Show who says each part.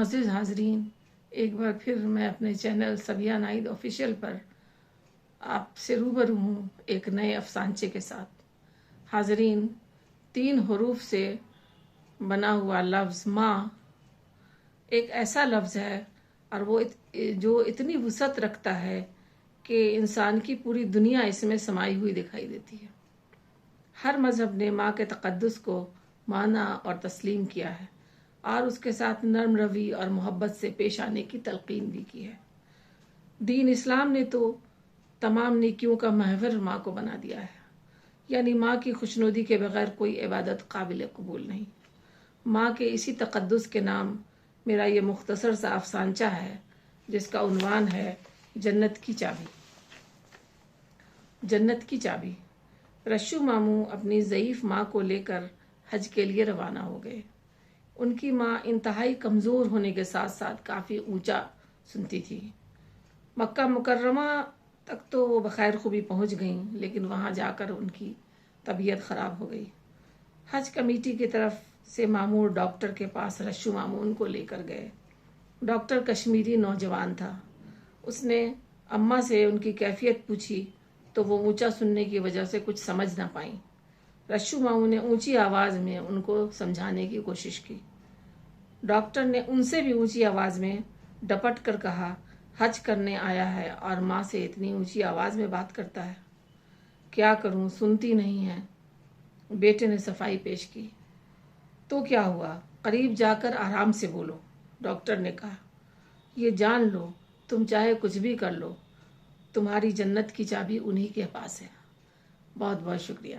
Speaker 1: معزز حاضرین، ایک بار پھر میں اپنے چینل صبیہ نائید آفیشیل پر آپ سے روبرو ہوں ایک نئے افسانچے کے ساتھ۔ حاضرین، 3 حروف سے بنا ہوا لفظ ماں ایک ایسا لفظ ہے اور وہ جو اتنی وسعت رکھتا ہے کہ انسان کی پوری دنیا اس میں سمائی ہوئی دکھائی دیتی ہے۔ ہر مذہب نے ماں کے تقدس کو مانا اور تسلیم کیا ہے اور اس کے ساتھ نرم روی اور محبت سے پیش آنے کی تلقین بھی کی ہے۔ دین اسلام نے تو تمام نیکیوں کا محور ماں کو بنا دیا ہے، یعنی ماں کی خوشنودی کے بغیر کوئی عبادت قابل قبول نہیں۔ ماں کے اسی تقدس کے نام میرا یہ مختصر سا افسانچہ ہے، جس کا عنوان ہے جنت کی چابی۔ جنت کی چابی۔ رشو ماموں اپنی ضعیف ماں کو لے کر حج کے لیے روانہ ہو گئے۔ ان کی ماں انتہائی کمزور ہونے کے ساتھ ساتھ کافی اونچا سنتی تھی۔ مکہ مکرمہ تک تو وہ بخیر خوبی پہنچ گئیں، لیکن وہاں جا کر ان کی طبیعت خراب ہو گئی۔ حج کمیٹی کی طرف سے مامور ڈاکٹر کے پاس رشو ماموں ان کو لے کر گئے۔ ڈاکٹر کشمیری نوجوان تھا۔ اس نے اماں سے ان کی کیفیت پوچھی تو وہ اونچا سننے کی وجہ سے کچھ سمجھ نہ پائیں۔ رشو ماموں نے اونچی آواز میں ان کو سمجھانے کی کوشش کی۔ ڈاکٹر نے ان سے بھی اونچی آواز میں ڈپٹ کر کہا، حج کرنے آیا ہے اور ماں سے اتنی اونچی آواز میں بات کرتا ہے، کیا کروں، سنتی نہیں ہے۔ بیٹے نے صفائی پیش کی۔ تو کیا ہوا، قریب جا کر آرام سے بولو، ڈاکٹر نے کہا۔ یہ جان لو، تم چاہے کچھ بھی کر لو، تمہاری جنت کی چابی انہی کے پاس ہے۔ بہت بہت شکریہ۔